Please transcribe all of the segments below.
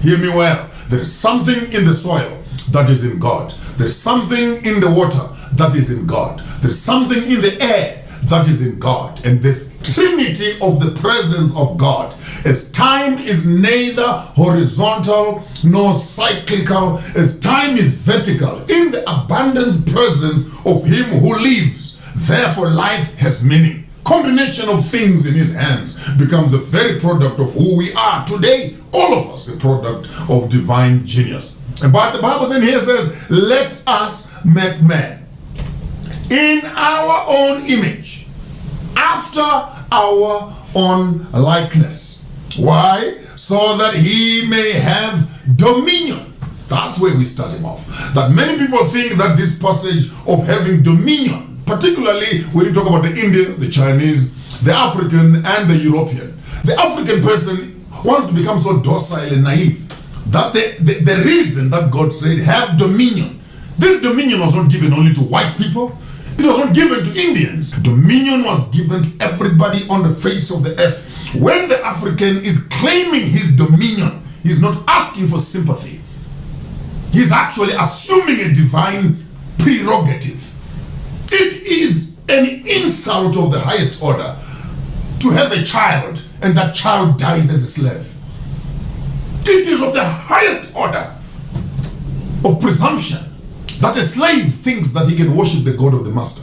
Hear me well. There is something in the soil that is in God. There is something in the water that is in God. There is something in the air that is in God. And the trinity of the presence of God, as time is neither horizontal nor cyclical, as time is vertical, in the abundant presence of him who lives, therefore life has meaning. Combination of things in his hands becomes the very product of who we are today. All of us a product of divine genius. But the Bible then here says, let us make man in our own image, after our own likeness. Why? So that he may have dominion. That's where we're starting off. That many people think that this passage of having dominion, particularly when you talk about the Indian, the Chinese, the African, and the European. The African person wants to become so docile and naive that the reason that God said, have dominion. This dominion was not given only to white people. It was not given to Indians. Dominion was given to everybody on the face of the earth. When the African is claiming his dominion, he's not asking for sympathy. He's actually assuming a divine prerogative. It is an insult of the highest order to have a child and that child dies as a slave. It is of the highest order of presumption that a slave thinks that he can worship the God of the master.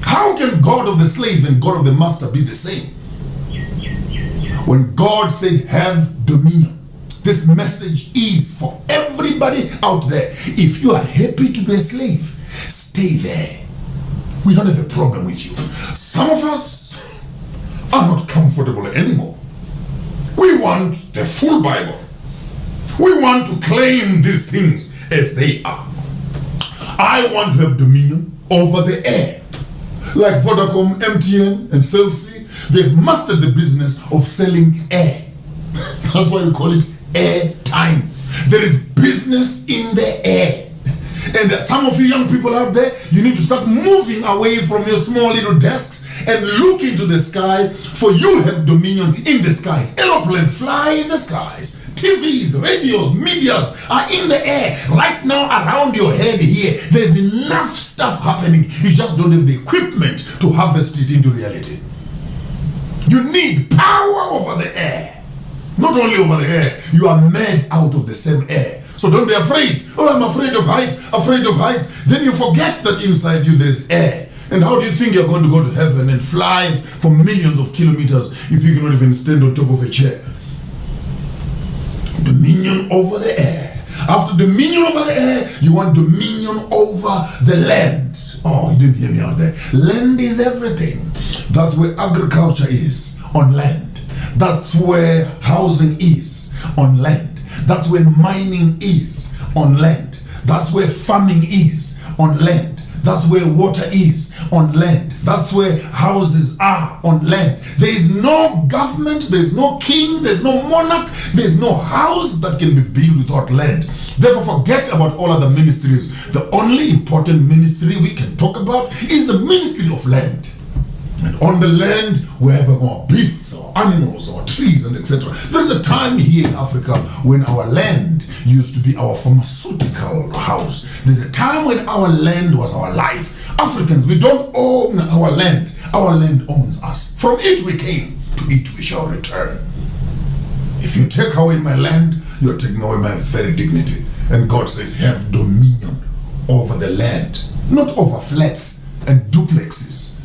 How can God of the slave and God of the master be the same? When God said, have dominion, this message is for everybody out there. If you are happy to be a slave, stay there. We don't have a problem with you. Some of us are not comfortable anymore. We want the full Bible. We want to claim these things as they are. I want to have dominion over the air. Like Vodacom, MTN, and Celsi, they've mastered the business of selling air. That's why we call it air time. There is business in the air. And some of you young people out there, you need to start moving away from your small little desks and look into the sky, for you have dominion in the skies. Aeroplanes fly in the skies. TVs, radios, medias are in the air. Right now around your head here, there's enough stuff happening. You just don't have the equipment to harvest it into reality. You need power over the air. Not only over the air, you are made out of the same air. So don't be afraid. Oh, I'm afraid of heights, afraid of heights. Then you forget that inside you there is air. And how do you think you're going to go to heaven and fly for millions of kilometers if you cannot even stand on top of a chair? Dominion over the air. After dominion over the air, you want dominion over the land. Oh, you didn't hear me out there. Land is everything. That's where agriculture is, on land. That's where housing is, on land. That's where mining is, on land. That's where farming is, on land. That's where water is, on land. That's where houses are, on land. There is no government, there is no king, there is no monarch, there is no house that can be built without land. Therefore, forget about all other ministries. The only important ministry we can talk about is the ministry of land. And on the land, we have our beasts, our animals, our trees, and etc. There's a time here in Africa when our land used to be our pharmaceutical house. There's a time when our land was our life. Africans, we don't own our land. Our land owns us. From it we came, to it we shall return. If you take away my land, you're taking away my very dignity. And God says, have dominion over the land, not over flats and duplexes.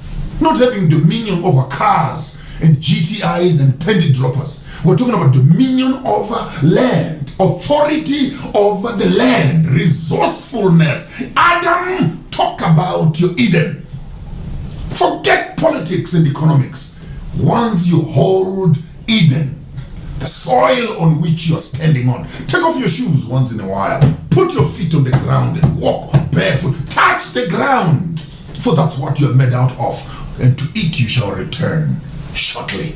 Not having dominion over cars and GTIs and penny droppers. We're talking about dominion over land, authority over the land, resourcefulness. Adam, talk about your Eden. Forget politics and economics. Once you hold Eden, the soil on which you are standing on, take off your shoes once in a while. Put your feet on the ground and walk barefoot. Touch the ground, for that's what you are made out of. And to it you shall return shortly.